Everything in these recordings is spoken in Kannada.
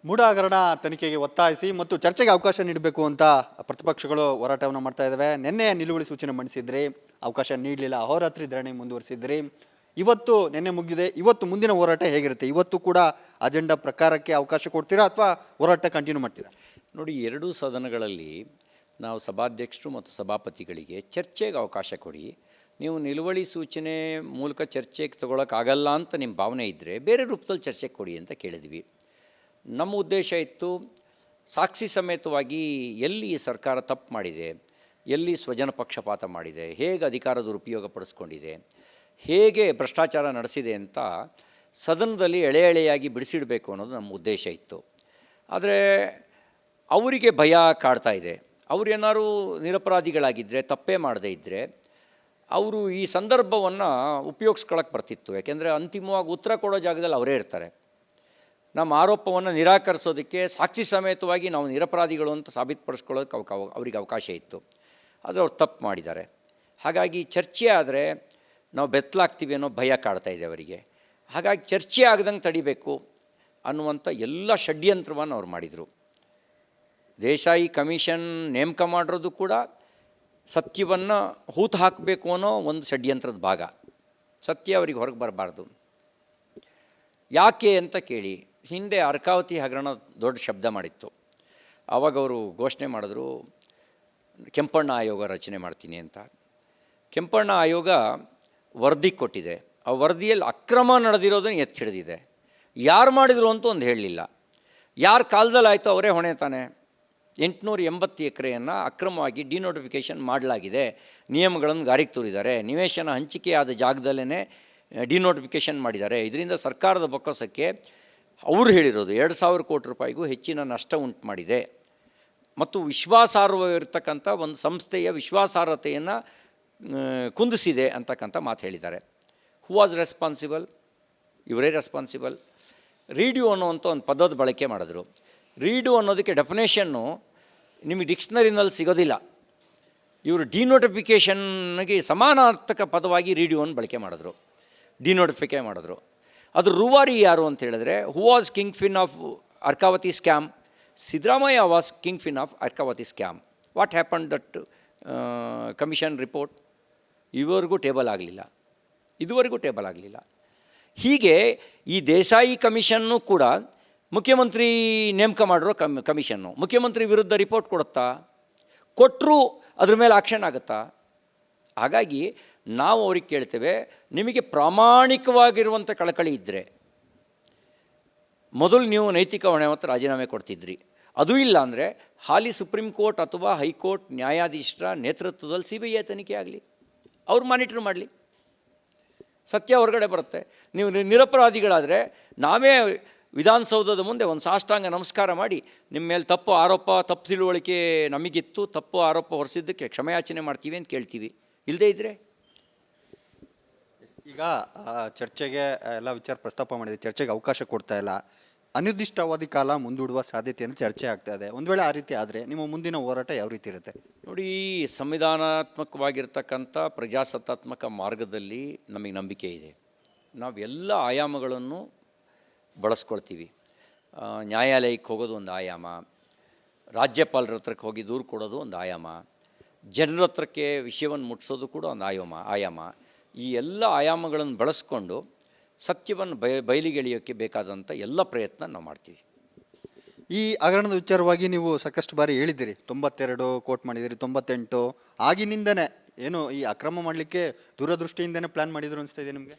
ಮೂಢ ಹಗರಣ ತನಿಖೆಗೆ ಒತ್ತಾಯಿಸಿ ಮತ್ತು ಚರ್ಚೆಗೆ ಅವಕಾಶ ನೀಡಬೇಕು ಅಂತ ಪ್ರತಿಪಕ್ಷಗಳು ಹೋರಾಟವನ್ನು ಮಾಡ್ತಾ ಇದ್ದಾವೆ. ನಿನ್ನೆ ನಿಲುವಳಿ ಸೂಚನೆ ಮಂಡಿಸಿದ್ರಿ, ಅವಕಾಶ ನೀಡಲಿಲ್ಲ. ಅಹೋರಾತ್ರಿ ಧರಣಿ ಮುಂದುವರಿಸಿದ್ರಿ. ಇವತ್ತು ನಿನ್ನೆ ಮುಗಿದಿದೆ. ಇವತ್ತು ಮುಂದಿನ ಹೋರಾಟ ಹೇಗಿರುತ್ತೆ? ಇವತ್ತು ಕೂಡ ಅಜೆಂಡಾ ಪ್ರಕಾರಕ್ಕೆ ಅವಕಾಶ ಕೊಡ್ತೀರಾ ಅಥವಾ ಹೋರಾಟ ಕಂಟಿನ್ಯೂ ಮಾಡ್ತೀರಾ? ನೋಡಿ, ಎರಡೂ ಸದನಗಳಲ್ಲಿ ನಾವು ಸಭಾಧ್ಯಕ್ಷರು ಮತ್ತು ಸಭಾಪತಿಗಳಿಗೆ ಚರ್ಚೆಗೆ ಅವಕಾಶ ಕೊಡಿ. ನೀವು ನಿಲುವಳಿ ಸೂಚನೆ ಮೂಲಕ ಚರ್ಚೆಗೆ ತಗೊಳ್ಳೋಕ್ಕಾಗಲ್ಲ ಅಂತ ನಿಮ್ಮ ಭಾವನೆ ಇದ್ದರೆ ಬೇರೆ ರೂಪದಲ್ಲಿ ಚರ್ಚೆಗೆ ಕೊಡಿ ಅಂತ ಕೇಳಿದ್ವಿ. ನಮ್ಮ ಉದ್ದೇಶ ಇತ್ತು, ಸಾಕ್ಷಿ ಸಮೇತವಾಗಿ ಎಲ್ಲಿ ಈ ಸರ್ಕಾರ ತಪ್ಪು ಮಾಡಿದೆ, ಎಲ್ಲಿ ಸ್ವಜನ ಪಕ್ಷಪಾತ ಮಾಡಿದೆ, ಹೇಗೆ ಅಧಿಕಾರ ದುರುಪಯೋಗ ಪಡಿಸ್ಕೊಂಡಿದೆ, ಹೇಗೆ ಭ್ರಷ್ಟಾಚಾರ ನಡೆಸಿದೆ ಅಂತ ಸದನದಲ್ಲಿ ಎಳೆ ಎಳೆಯಾಗಿ ಬಿಡಿಸಿಡಬೇಕು ಅನ್ನೋದು ನಮ್ಮ ಉದ್ದೇಶ ಇತ್ತು. ಆದರೆ ಅವರಿಗೆ ಭಯ ಕಾಡ್ತಾ ಇದೆ. ಅವರೇನಾದ್ರು ನಿರಪರಾಧಿಗಳಾಗಿದ್ದರೆ, ತಪ್ಪೇ ಮಾಡದೇ ಇದ್ದರೆ ಅವರು ಈ ಸಂದರ್ಭವನ್ನು ಉಪಯೋಗಿಸ್ಕೊಳ್ಳೋಕ್ಕೆ ಬರ್ತಿತ್ತು. ಯಾಕೆಂದರೆ ಅಂತಿಮವಾಗಿ ಉತ್ತರ ಕೊಡೋ ಜಾಗದಲ್ಲಿ ಅವರೇ ಇರ್ತಾರೆ. ನಮ್ಮ ಆರೋಪವನ್ನು ನಿರಾಕರಿಸೋದಕ್ಕೆ ಸಾಕ್ಷಿ ಸಮೇತವಾಗಿ ನಾವು ನಿರಪರಾಧಿಗಳು ಅಂತ ಸಾಬೀತುಪಡಿಸ್ಕೊಳ್ಳೋದಕ್ಕೆ ಅವ್ರಿಗೆ ಅವಕಾಶ ಇತ್ತು. ಆದರೆ ಅವ್ರು ತಪ್ಪು ಮಾಡಿದ್ದಾರೆ. ಹಾಗಾಗಿ ಚರ್ಚೆ ಆದರೆ ನಾವು ಬೆತ್ತಲಾಗ್ತೀವಿ ಅನ್ನೋ ಭಯ ಕಾಡ್ತಾ ಇದೆ ಅವರಿಗೆ. ಹಾಗಾಗಿ ಚರ್ಚೆ ಆಗದಂಗೆ ತಡಿಬೇಕು ಅನ್ನುವಂಥ ಎಲ್ಲ ಷಡ್ಯಂತ್ರವನ್ನು ಅವ್ರು ಮಾಡಿದರು. ದೇಸಾಯಿ ಕಮಿಷನ್ ನೇಮಕ ಮಾಡಿರೋದು ಕೂಡ ಸತ್ಯವನ್ನು ಹೂತು ಹಾಕಬೇಕು ಅನ್ನೋ ಒಂದು ಷಡ್ಯಂತ್ರದ ಭಾಗ. ಸತ್ಯ ಅವರಿಗೆ ಹೊರಗೆ ಬರಬಾರ್ದು. ಯಾಕೆ ಅಂತ ಕೇಳಿ, ಹಿಂದೆ ಅರ್ಕಾವತಿ ಹಗರಣ ದೊಡ್ಡ ಶಬ್ದ ಮಾಡಿತ್ತು. ಆವಾಗ ಅವರು ಘೋಷಣೆ ಮಾಡಿದ್ರು, ಕೆಂಪಣ್ಣ ಆಯೋಗ ರಚನೆ ಮಾಡ್ತೀನಿ ಅಂತ. ಕೆಂಪಣ್ಣ ಆಯೋಗ ವರದಿ ಕೊಟ್ಟಿದೆ. ಆ ವರದಿಯಲ್ಲಿ ಅಕ್ರಮ ನಡೆದಿರೋದನ್ನು ಎತ್ತಿ ಹಿಡಿದಿದೆ. ಯಾರು ಮಾಡಿದರು ಅಂತೂ ಒಂದು ಹೇಳಲಿಲ್ಲ. ಯಾರ ಕಾಲದಲ್ಲಿ ಆಯಿತು ಅವರೇ ಹೊಣೆ ತಾನೆ. 880 ಎಕರೆಯನ್ನು ಅಕ್ರಮವಾಗಿ ಡಿನೋಟಿಫಿಕೇಷನ್ ಮಾಡಲಾಗಿದೆ. ನಿಯಮಗಳನ್ನು ಗಾರಿಗೆ ತೂರಿದ್ದಾರೆ. ನಿವೇಶನ ಹಂಚಿಕೆಯಾದ ಜಾಗದಲ್ಲೇ ಡಿನೋಟಿಫಿಕೇಷನ್ ಮಾಡಿದ್ದಾರೆ. ಇದರಿಂದ ಸರ್ಕಾರದ ಬೊಕ್ಕಸಕ್ಕೆ ಅವರು ಹೇಳಿರೋದು 2,000 ಕೋಟಿ ರೂಪಾಯಿಗೂ ಹೆಚ್ಚಿನ ನಷ್ಟ ಉಂಟು ಮಾಡಿದೆ ಮತ್ತು ವಿಶ್ವಾಸಾರ್ಹವಿರ್ತಕ್ಕಂಥ ಒಂದು ಸಂಸ್ಥೆಯ ವಿಶ್ವಾಸಾರ್ಹತೆಯನ್ನು ಕುಂದಿಸಿದೆ ಅಂತಕ್ಕಂಥ ಮಾತು ಹೇಳಿದ್ದಾರೆ. Who was responsible? ಇವರೇ ರೆಸ್ಪಾನ್ಸಿಬಲ್. ರೀಡ್ಯೂ ಅನ್ನುವಂಥ ಒಂದು ಪದದ ಬಳಕೆ ಮಾಡಿದ್ರು. ರೀಡು ಅನ್ನೋದಕ್ಕೆ ಡೆಫಿನೇಷನ್ನು ನಿಮಗೆ ಡಿಕ್ಷನರಿನಲ್ಲಿ ಸಿಗೋದಿಲ್ಲ. ಇವರು ಡಿನೋಟಿಫಿಕೇಷನ್ಗೆ ಸಮಾನಾರ್ಥಕ ಪದವಾಗಿ ರೀಡ್ಯೂವನ್ನು ಬಳಕೆ ಮಾಡಿದ್ರು, ಡಿನೋಟಿಫಿಕೇ ಮಾಡಿದ್ರು. ಅದು ರೂವಾರಿ ಯಾರು ಅಂತ ಹೇಳಿದ್ರೆ, who was king fin of Arkavathi scam? Siddaramaiah was king fin of Arkavathi scam. What happen that commission report? ಇದುವರೆಗೂ ಟೇಬಲ್ ಆಗಲಿಲ್ಲ. ಹೀಗೆ ಈ ದೇಸಾಯಿ ಕಮಿಷನ್ನು ಕೂಡ ಮುಖ್ಯಮಂತ್ರಿ ನೇಮಕ ಮಾಡಿರೋ ಕಮಿಷನ್ನು ಮುಖ್ಯಮಂತ್ರಿ ವಿರುದ್ಧ ರಿಪೋರ್ಟ್ ಕೊಡುತ್ತಾ? ಕೊಟ್ಟರೂ ಅದ್ರ ಮೇಲೆ ಆಕ್ಷನ್ ಆಗುತ್ತಾ? ಹಾಗಾಗಿ ನಾವು ಅವ್ರಿಗೆ ಕೇಳ್ತೇವೆ, ನಿಮಗೆ ಪ್ರಾಮಾಣಿಕವಾಗಿರುವಂಥ ಕಳಕಳಿ ಇದ್ದರೆ ಮೊದಲು ನೀವು ನೈತಿಕ ಹೊಣೆ ಮತ್ತು ರಾಜೀನಾಮೆ ಕೊಡ್ತಿದ್ರಿ. ಅದೂ ಇಲ್ಲ ಅಂದರೆ ಹಾಲಿ ಸುಪ್ರೀಂ ಕೋರ್ಟ್ ಅಥವಾ ಹೈಕೋರ್ಟ್ ನ್ಯಾಯಾಧೀಶರ ನೇತೃತ್ವದಲ್ಲಿ CBI ತನಿಖೆ ಆಗಲಿ, ಅವ್ರು ಮಾನಿಟ್ರ್ ಮಾಡಲಿ, ಸತ್ಯ ಹೊರಗಡೆ ಬರುತ್ತೆ. ನೀವು ನಿರಪರಾಧಿಗಳಾದರೆ ನಾವೇ ವಿಧಾನಸೌಧದ ಮುಂದೆ ಒಂದು ಸಾಷ್ಟಾಂಗ ನಮಸ್ಕಾರ ಮಾಡಿ ನಿಮ್ಮ ಮೇಲೆ ತಪ್ಪು ತಿಳುವಳಿಕೆ ನಮಗಿತ್ತು, ತಪ್ಪು ಆರೋಪ ಹೊರಿಸಿದ್ದಕ್ಕೆ ಕ್ಷಮೆಯಾಚನೆ ಮಾಡ್ತೀವಿ ಅಂತ ಕೇಳ್ತೀವಿ. ಇಲ್ಲದೇ ಇದ್ದರೆ ಈಗ ಚರ್ಚೆಗೆ ಎಲ್ಲ ವಿಚಾರ ಪ್ರಸ್ತಾಪ ಮಾಡಿದೆ, ಚರ್ಚೆಗೆ ಅವಕಾಶ ಕೊಡ್ತಾ ಇಲ್ಲ. ಅನಿರ್ದಿಷ್ಟಾವಧಿ ಕಾಲ ಮುಂದೂಡುವ ಸಾಧ್ಯತೆಯನ್ನು ಚರ್ಚೆ ಆಗ್ತಾ ಇದೆ. ಒಂದು ವೇಳೆ ಆ ರೀತಿ ಆದರೆ ನಿಮ್ಮ ಮುಂದಿನ ಹೋರಾಟ ಯಾವ ರೀತಿ ಇರುತ್ತೆ? ನೋಡಿ, ಸಂವಿಧಾನಾತ್ಮಕವಾಗಿರ್ತಕ್ಕಂಥ ಪ್ರಜಾಸತ್ತಾತ್ಮಕ ಮಾರ್ಗದಲ್ಲಿ ನಮಗೆ ನಂಬಿಕೆ ಇದೆ. ನಾವು ಎಲ್ಲ ಆಯಾಮಗಳನ್ನು ಬಳಸ್ಕೊಳ್ತೀವಿ. ನ್ಯಾಯಾಲಯಕ್ಕೆ ಹೋಗೋದು ಒಂದು ಆಯಾಮ, ರಾಜ್ಯಪಾಲರ ಹತ್ರಕ್ಕೆ ಹೋಗಿ ದೂರು ಕೊಡೋದು ಒಂದು ಆಯಾಮ, ಜನರ ಹತ್ರಕ್ಕೆ ವಿಷಯವನ್ನು ಮುಟ್ಟಿಸೋದು ಕೂಡ ಒಂದು ಆಯಾಮ. ಈ ಎಲ್ಲ ಆಯಾಮಗಳನ್ನು ಬಳಸ್ಕೊಂಡು ಸತ್ಯವನ್ನು ಬಯಲಿಗೆಳೆಯೋಕ್ಕೆ ಬೇಕಾದಂಥ ಎಲ್ಲ ಪ್ರಯತ್ನ ನಾವು ಮಾಡ್ತೀವಿ. ಈ ಹಗರಣದ ವಿಚಾರವಾಗಿ ನೀವು ಸಾಕಷ್ಟು ಬಾರಿ ಹೇಳಿದ್ದೀರಿ, 92 ಕೋಟ್ ಮಾಡಿದ್ದೀರಿ, 98 ಆಗಿನಿಂದನೇ ಏನು ಈ ಅಕ್ರಮ ಮಾಡಲಿಕ್ಕೆ ದೂರದೃಷ್ಟಿಯಿಂದನೇ ಪ್ಲ್ಯಾನ್ ಮಾಡಿದ್ರು ಅನಿಸ್ತಾ ಇದೆ ನಿಮಗೆ?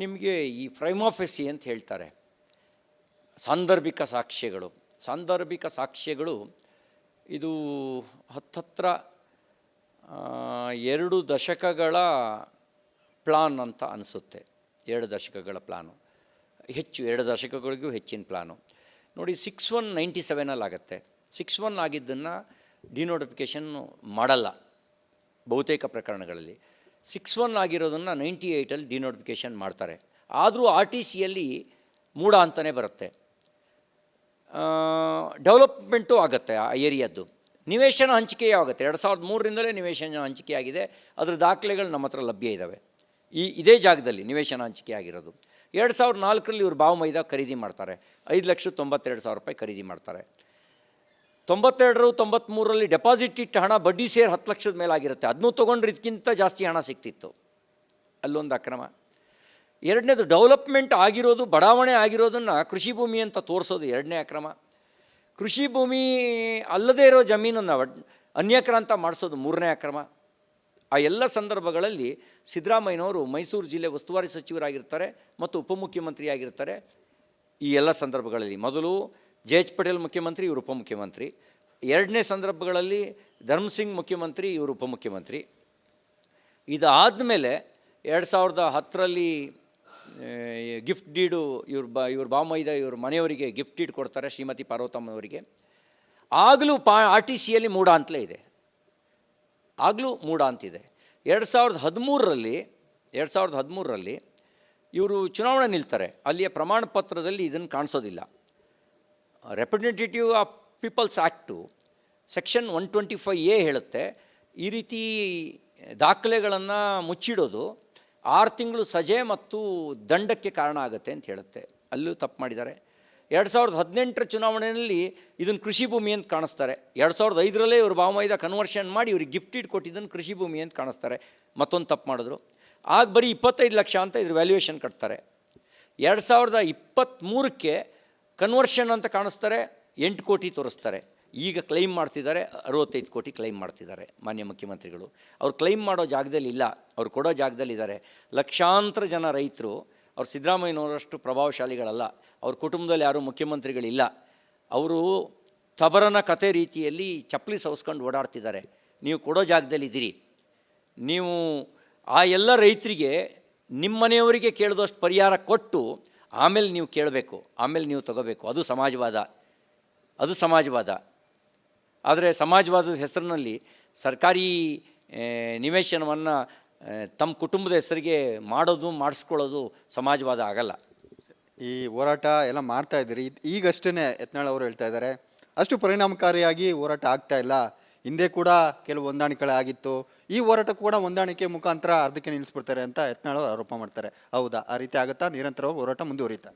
ನಿಮಗೆ ಈ ಪ್ರೈಮ್ ಆಫ್ ಎಸಿ ಅಂತ ಹೇಳ್ತಾರೆ, ಸಾಂದರ್ಭಿಕ ಸಾಕ್ಷ್ಯಗಳು ಇದು ಹತ್ತಿರ 2 ದಶಕಗಳ ಪ್ಲಾನ್ ಅಂತ ಅನಿಸುತ್ತೆ. 2 ದಶಕಗಳ ಪ್ಲಾನು, 2 ದಶಕಗಳಿಗೂ ಹೆಚ್ಚಿನ ಪ್ಲಾನು. ನೋಡಿ, 6/1/97 ಆಗುತ್ತೆ. 6/1 ಆಗಿದ್ದನ್ನು ಡಿನೋಟಿಫಿಕೇಷನ್ನು ಮಾಡಲ್ಲ ಬಹುತೇಕ ಪ್ರಕರಣಗಳಲ್ಲಿ. 6/1 ಆಗಿರೋದನ್ನು 98 ಡಿನೋಟಿಫಿಕೇಷನ್ ಮಾಡ್ತಾರೆ. ಆದರೂ RTCಯಲ್ಲಿ ಮೂಢ ಅಂತಲೇ ಬರುತ್ತೆ. ಡೆವಲಪ್ಮೆಂಟು ಆಗುತ್ತೆ ಆ ಏರಿಯಾದ್ದು. ನಿವೇಶನ ಹಂಚಿಕೆಯೂ ಆಗುತ್ತೆ. 2003ರಿಂದಲೇ ನಿವೇಶನ ಹಂಚಿಕೆ ಆಗಿದೆ. ಅದರ ದಾಖಲೆಗಳು ನಮ್ಮ ಹತ್ರ ಲಭ್ಯ ಇದ್ದಾವೆ. ಇದೇ ಜಾಗದಲ್ಲಿ ನಿವೇಶನ ಹಂಚಿಕೆ ಆಗಿರೋದು. 2004ರಲ್ಲಿ ಇವರು ಬಾವು ಮೈದಾ ಖರೀದಿ ಮಾಡ್ತಾರೆ, 5,92,000 ರೂಪಾಯಿ ಖರೀದಿ ಮಾಡ್ತಾರೆ. 92-93ರಲ್ಲಿ ಡೆಪಾಸಿಟ್ ಇಟ್ಟ ಹಣ ಬಡ್ಡಿ ಸೇರಿ 10 ಲಕ್ಷದ ಮೇಲಾಗಿರುತ್ತೆ, ಅದನ್ನೂ ತೊಗೊಂಡ್ರೆ ಇದಕ್ಕಿಂತ ಜಾಸ್ತಿ ಹಣ ಸಿಗ್ತಿತ್ತು. ಅಲ್ಲೊಂದು ಅಕ್ರಮ. ಎರಡನೇದು ಡೆವಲಪ್ಮೆಂಟ್ ಆಗಿರೋದು, ಬಡಾವಣೆ ಆಗಿರೋದನ್ನು ಕೃಷಿ ಭೂಮಿ ಅಂತ ತೋರಿಸೋದು ಎರಡನೇ ಅಕ್ರಮ. ಕೃಷಿ ಭೂಮಿ ಅಲ್ಲದೇ ಇರೋ ಜಮೀನನ್ನು ಅನ್ಯಕ್ರಾಂತ ಮಾಡಿಸೋದು ಮೂರನೇ ಅಕ್ರಮ. ಆ ಎಲ್ಲ ಸಂದರ್ಭಗಳಲ್ಲಿ ಸಿದ್ದರಾಮಯ್ಯನವರು ಮೈಸೂರು ಜಿಲ್ಲೆ ಉಸ್ತುವಾರಿ ಸಚಿವರಾಗಿರ್ತಾರೆ ಮತ್ತು ಉಪಮುಖ್ಯಮಂತ್ರಿ ಆಗಿರ್ತಾರೆ. ಈ ಎಲ್ಲ ಸಂದರ್ಭಗಳಲ್ಲಿ ಮೊದಲು ಜೆ.ಎಚ್. ಪಟೇಲ್ ಮುಖ್ಯಮಂತ್ರಿ, ಇವರು ಉಪಮುಖ್ಯಮಂತ್ರಿ. ಎರಡನೇ ಸಂದರ್ಭಗಳಲ್ಲಿ ಧರ್ಮಸಿಂಗ್ ಮುಖ್ಯಮಂತ್ರಿ, ಇವರು ಉಪಮುಖ್ಯಮಂತ್ರಿ. ಇದಾದಮೇಲೆ 2010ರಲ್ಲಿ ಗಿಫ್ಟ್ ಡೀಡು ಇವ್ರ ಬಾಮೈದ ಇವ್ರ ಮನೆಯವರಿಗೆ ಗಿಫ್ಟ್ ಡೀಡ್ ಕೊಡ್ತಾರೆ, ಶ್ರೀಮತಿ ಪಾರ್ವತಮ್ಮನವರಿಗೆ. ಆಗಲೂ RTCಯಲ್ಲಿ ಮೂಢ ಅಂತಲೇ ಇದೆ, ಆಗಲೂ ಮೂಢ ಅಂತಿದೆ. 2013ರಲ್ಲಿ ಇವರು ಚುನಾವಣೆ ನಿಲ್ತಾರೆ. ಅಲ್ಲಿಯ ಪ್ರಮಾಣ ಪತ್ರದಲ್ಲಿ ಇದನ್ನು ಕಾಣಿಸೋದಿಲ್ಲ. Representative of people's act section 125A ಹೇಳುತ್ತೆ, ಈ ರೀತಿ ದಾಖಲೆಗಳನ್ನು ಮುಚ್ಚಿಡೋದು 6 ತಿಂಗಳು ಸಜೆ ಮತ್ತು ದಂಡಕ್ಕೆ ಕಾರಣ ಆಗುತ್ತೆ ಅಂತ ಹೇಳುತ್ತೆ. ಅಲ್ಲೂ ತಪ್ಪು ಮಾಡಿದ್ದಾರೆ. 2018ರ ಚುನಾವಣೆಯಲ್ಲಿ ಇದನ್ನು ಕೃಷಿ ಭೂಮಿ ಅಂತ ಕಾಣಿಸ್ತಾರೆ. 2005ರಲ್ಲೇ ಇವರು ಬಾಮೈದ ಕನ್ವರ್ಷನ್ ಮಾಡಿ ಇವ್ರಿಗೆ ಗಿಫ್ಟ್ ಇಟ್ಟು ಕೊಟ್ಟಿದ್ದನ್ನು ಕೃಷಿ ಭೂಮಿ ಅಂತ ಕಾಣಿಸ್ತಾರೆ. ಮತ್ತೊಂದು ತಪ್ಪು ಮಾಡಿದ್ರು. ಆಗ ಬರೀ 25 ಲಕ್ಷ ಅಂತ ಇದ್ರ ವ್ಯಾಲ್ಯೂಯೇಷನ್ ಕಟ್ತಾರೆ. 2023ಕ್ಕೆ ಕನ್ವರ್ಷನ್ ಅಂತ ಕಾಣಿಸ್ತಾರೆ, 8 ಕೋಟಿ ತೋರಿಸ್ತಾರೆ. ಈಗ ಕ್ಲೈಮ್ ಮಾಡ್ತಿದ್ದಾರೆ 65 ಕೋಟಿ ಕ್ಲೈಮ್ ಮಾಡ್ತಿದ್ದಾರೆ ಮಾನ್ಯ ಮುಖ್ಯಮಂತ್ರಿಗಳು. ಅವ್ರು ಕ್ಲೈಮ್ ಮಾಡೋ ಜಾಗದಲ್ಲಿ ಇಲ್ಲ, ಅವ್ರು ಕೊಡೋ ಜಾಗದಲ್ಲಿದ್ದಾರೆ. ಲಕ್ಷಾಂತರ ಜನ ರೈತರು, ಅವ್ರು ಸಿದ್ದರಾಮಯ್ಯನವರಷ್ಟು ಪ್ರಭಾವಶಾಲಿಗಳಲ್ಲ, ಅವ್ರ ಕುಟುಂಬದಲ್ಲಿ ಯಾರೂ ಮುಖ್ಯಮಂತ್ರಿಗಳಿಲ್ಲ. ಅವರು ತಬರನ ಕತೆ ರೀತಿಯಲ್ಲಿ ಚಪ್ಪಲಿ ಸವಸ್ಕೊಂಡು ಓಡಾಡ್ತಿದ್ದಾರೆ. ನೀವು ಕೊಡೋ ಜಾಗದಲ್ಲಿದ್ದೀರಿ. ನೀವು ಆ ಎಲ್ಲ ರೈತರಿಗೆ ನಿಮ್ಮ ಮನೆಯವರಿಗೆ ಕೇಳಿದಷ್ಟು ಪರಿಹಾರ ಕೊಟ್ಟು ಆಮೇಲೆ ನೀವು ಕೇಳಬೇಕು, ಆಮೇಲೆ ನೀವು ತಗೋಬೇಕು. ಅದು ಸಮಾಜವಾದ. ಆದರೆ ಸಮಾಜವಾದದ ಹೆಸರಿನಲ್ಲಿ ಸರ್ಕಾರಿ ನಿವೇಶನವನ್ನು ತಮ್ಮ ಕುಟುಂಬದ ಹೆಸರಿಗೆ ಮಾಡೋದು, ಮಾಡಿಸ್ಕೊಳ್ಳೋದು ಸಮಾಜವಾದ ಆಗಲ್ಲ. ಈ ಹೋರಾಟ ಎಲ್ಲ ಮಾಡ್ತಾ ಇದ್ದೀರಿ, ಈಗಷ್ಟೇ ಯತ್ನಾಳ್ ಅವರು ಹೇಳ್ತಾ ಇದ್ದಾರೆ ಅಷ್ಟು ಪರಿಣಾಮಕಾರಿಯಾಗಿ ಹೋರಾಟ ಆಗ್ತಾ ಇಲ್ಲ. ಹಿಂದೆ ಕೂಡ ಕೆಲವು ಹೊಂದಾಣಿಕೆಗಳಾಗಿತ್ತು, ಈ ಹೋರಾಟ ಕೂಡ ಹೊಂದಾಣಿಕೆ ಮುಖಾಂತರ ಅರ್ಧಕ್ಕೆ ನಿಲ್ಲಿಸ್ಬಿಡ್ತಾರೆ ಅಂತ ಯತ್ನಾಳ್ ಅವರು ಆರೋಪ ಮಾಡ್ತಾರೆ. ಹೌದಾ? ಆ ರೀತಿ ಆಗುತ್ತಾ? ನಿರಂತರವಾಗಿ ಹೋರಾಟ ಮುಂದುವರಿತಾ?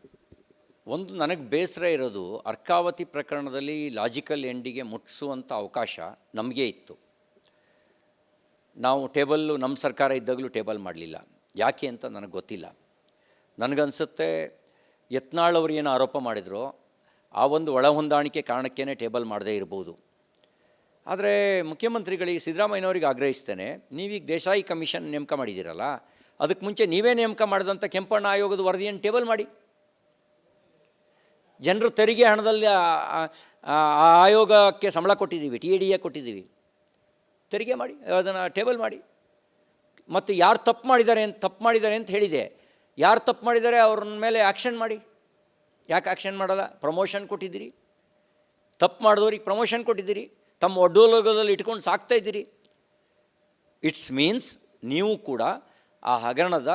ಒಂದು ನನಗೆ ಬೇಸರ ಇರೋದು, ಅರ್ಕಾವತಿ ಪ್ರಕರಣದಲ್ಲಿ ಲಾಜಿಕಲ್ ಎಂಡಿಗೆ ಮುಟ್ಟಿಸುವಂಥ ಅವಕಾಶ ನಮಗೆ ಇತ್ತು. ನಾವು ನಮ್ಮ ಸರ್ಕಾರ ಇದ್ದಾಗಲೂ ಟೇಬಲ್ ಮಾಡಲಿಲ್ಲ. ಯಾಕೆ ಅಂತ ನನಗೆ ಗೊತ್ತಿಲ್ಲ. ನನಗನ್ಸುತ್ತೆ ಯತ್ನಾಳ್ ಅವರು ಏನು ಆರೋಪ ಮಾಡಿದ್ರು ಆ ಒಂದು ಒಳ ಹೊಂದಾಣಿಕೆ ಕಾರಣಕ್ಕೇ ಟೇಬಲ್ ಮಾಡದೇ ಇರ್ಬೋದು. ಆದರೆ ಮುಖ್ಯಮಂತ್ರಿಗಳಿಗೆ, ಸಿದ್ದರಾಮಯ್ಯನವ್ರಿಗೆ ಆಗ್ರಹಿಸ್ತೇನೆ, ನೀವೀಗ ದೇಸಾಯಿ ಕಮಿಷನ್ ನೇಮಕ ಮಾಡಿದ್ದೀರಲ್ಲ, ಅದಕ್ಕೆ ಮುಂಚೆ ನೀವೇ ನೇಮಕ ಮಾಡಿದಂಥ ಕೆಂಪಣ್ಣ ಆಯೋಗದ ವರದಿಯನ್ನು ಟೇಬಲ್ ಮಾಡಿ. ಜನರು ತೆರಿಗೆ ಹಣದಲ್ಲಿ ಆಯೋಗಕ್ಕೆ ಸಂಬಳ ಕೊಟ್ಟಿದ್ದೀವಿ, TADA ಕೊಟ್ಟಿದ್ದೀವಿ, ತೆರಿಗೆ ಮಾಡಿ, ಅದನ್ನು ಟೇಬಲ್ ಮಾಡಿ. ಮತ್ತು ಯಾರು ತಪ್ಪು ಮಾಡಿದ್ದಾರೆ ಅಂತ ಹೇಳಿದೆ, ಯಾರು ತಪ್ಪು ಮಾಡಿದ್ದಾರೆ ಅವ್ರ ಮೇಲೆ ಆ್ಯಕ್ಷನ್ ಮಾಡಿ. ಯಾಕೆ ಆ್ಯಕ್ಷನ್ ಮಾಡಲ್ಲ? ಪ್ರಮೋಷನ್ ಕೊಟ್ಟಿದ್ದೀರಿ, ತಪ್ಪು ಮಾಡಿದವ್ರಿಗೆ ಪ್ರಮೋಷನ್ ಕೊಟ್ಟಿದ್ದೀರಿ, ತಮ್ಮ ಒಡ್ಡೋಲೋಗದಲ್ಲಿ ಇಟ್ಕೊಂಡು ಸಾಕ್ತಾ ಇದ್ದೀರಿ. ಇಟ್ಸ್ ಮೀನ್ಸ್ ನೀವು ಕೂಡ ಆ ಹಗರಣದ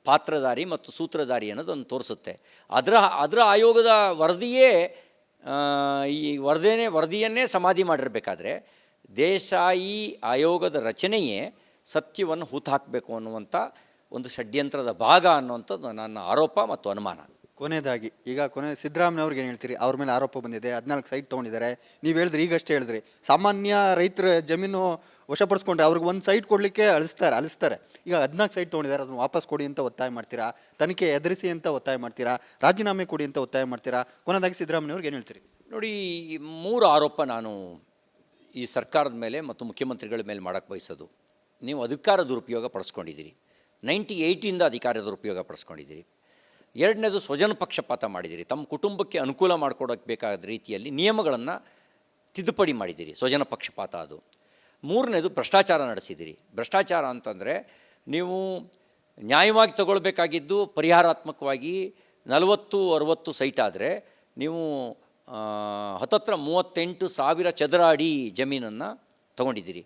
ಪಾತ್ರಧಾರಿ ಮತ್ತು ಸೂತ್ರಧಾರಿ ಅನ್ನೋದನ್ನು ತೋರಿಸುತ್ತೆ. ಅದರ ಆಯೋಗದ ವರದಿಯೇ ಈ ವರದಿಯನ್ನೇ ಸಮಾಧಿ ಮಾಡಿರಬೇಕಾದ್ರೆ ದೇಸಾಯಿ ಆಯೋಗದ ರಚನೆಯೇ ಸತ್ಯವನ್ನು ಹೂತಾಕಬೇಕು ಅನ್ನುವಂಥ ಒಂದು ಷಡ್ಯಂತ್ರದ ಭಾಗ ಅನ್ನುವಂಥದ್ದು ನನ್ನ ಆರೋಪ ಮತ್ತು ಅನುಮಾನ. ಕೊನೆಯದಾಗಿ ಈಗ ಸಿದ್ದರಾಮಯ್ಯವ್ರಿಗೆ ಏನು ಹೇಳ್ತೀರಿ? ಅವ್ರ ಮೇಲೆ ಆರೋಪ ಬಂದಿದೆ, 14 ಸೈಟ್ ತೊಗೊಂಡಿದ್ದಾರೆ. ನೀವು ಹೇಳಿದ್ರಿ, ಈಗಷ್ಟೇ ಹೇಳಿದ್ರಿ, ಸಾಮಾನ್ಯ ರೈತರ ಜಮೀನು ವಶಪಡಿಸ್ಕೊಂಡ್ರೆ ಅವ್ರಿಗೆ ಒಂದು ಸೈಟ್ ಕೊಡಲಿಕ್ಕೆ ಅಳಿಸ್ತಾರೆ. ಈಗ 14 ಸೈಟ್ ತೊಗೊಂಡಿದ್ದಾರೆ, ಅದನ್ನು ವಾಪಸ್ ಕೊಡಿ ಅಂತ ಒತ್ತಾಯ ಮಾಡ್ತೀರಾ? ತನಿಖೆ ಎದುರಿಸಿ ಅಂತ ಒತ್ತಾಯ ಮಾಡ್ತೀರಾ? ರಾಜೀನಾಮೆ ಕೊಡಿ ಅಂತ ಒತ್ತಾಯ ಮಾಡ್ತೀರಾ? ಕೊನೆಯದಾಗಿ ಸಿದ್ದರಾಮಯ್ಯವ್ರಿಗೆ ಏನು ಹೇಳ್ತೀರಿ? ನೋಡಿ, 3 ಆರೋಪ ನಾನು ಈ ಸರ್ಕಾರದ ಮೇಲೆ ಮತ್ತು ಮುಖ್ಯಮಂತ್ರಿಗಳ ಮೇಲೆ ಮಾಡೋಕ್ಕೆ ಬಯಸೋದು. ನೀವು ಅಧಿಕಾರ ದುರುಪಯೋಗ ಪಡಿಸ್ಕೊಂಡಿದ್ದೀರಿ, 98ಇಂದ ಅಧಿಕಾರ ದುರುಪಯೋಗ ಪಡಿಸ್ಕೊಂಡಿದ್ದೀರಿ. ಎರಡನೇದು ಸ್ವಜನ ಪಕ್ಷಪಾತ ಮಾಡಿದ್ದೀರಿ, ತಮ್ಮ ಕುಟುಂಬಕ್ಕೆ ಅನುಕೂಲ ಮಾಡಿಕೊಡೋಕ್ಕೆ ಬೇಕಾದ ರೀತಿಯಲ್ಲಿ ನಿಯಮಗಳನ್ನು ತಿದ್ದುಪಡಿ ಮಾಡಿದ್ದೀರಿ, ಸ್ವಜನ ಪಕ್ಷಪಾತ ಅದು. ಮೂರನೇದು ಭ್ರಷ್ಟಾಚಾರ ನಡೆಸಿದ್ದೀರಿ. ಭ್ರಷ್ಟಾಚಾರ ಅಂತಂದರೆ ನೀವು ನ್ಯಾಯವಾಗಿ ತಗೊಳ್ಬೇಕಾಗಿದ್ದು ಪರಿಹಾರಾತ್ಮಕವಾಗಿ 40-60 ಸೈಟ್ ಆದರೆ ನೀವು ಹತ್ತತ್ರ 38,000 ಚದರ ಅಡಿ ಜಮೀನನ್ನು ತಗೊಂಡಿದ್ದೀರಿ.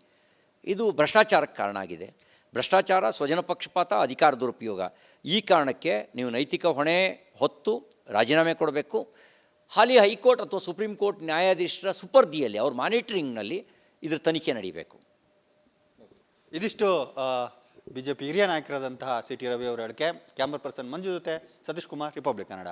ಇದು ಭ್ರಷ್ಟಾಚಾರಕ್ಕೆ ಕಾರಣ ಆಗಿದೆ. ಭ್ರಷ್ಟಾಚಾರ, ಸ್ವಜನ ಪಕ್ಷಪಾತ, ಅಧಿಕಾರ ದುರುಪಯೋಗ. ಈ ಕಾರಣಕ್ಕೆ ನೀವು ನೈತಿಕ ಹೊಣೆ ಹೊತ್ತು ರಾಜೀನಾಮೆ ಕೊಡಬೇಕು. ಹಾಲಿ ಹೈಕೋರ್ಟ್ ಅಥವಾ ಸುಪ್ರೀಂ ಕೋರ್ಟ್ ನ್ಯಾಯಾಧೀಶರ ಸುಪರ್ದಿಯಲ್ಲಿ, ಅವ್ರ ಮಾನಿಟರಿಂಗ್ನಲ್ಲಿ ಇದ್ರ ತನಿಖೆ ನಡೀಬೇಕು. ಇದಿಷ್ಟು ಬಿಜೆಪಿ ಹಿರಿಯ ನಾಯಕರಾದಂತಹ ಸಿ ಟಿ ರವಿ ಅವರ ಹೇಳಿಕೆ. ಕ್ಯಾಮರಾ ಪರ್ಸನ್ ಮಂಜು ಜೊತೆ ಸತೀಶ್ ಕುಮಾರ್, ರಿಪಬ್ಲಿಕ್ ಕನ್ನಡ.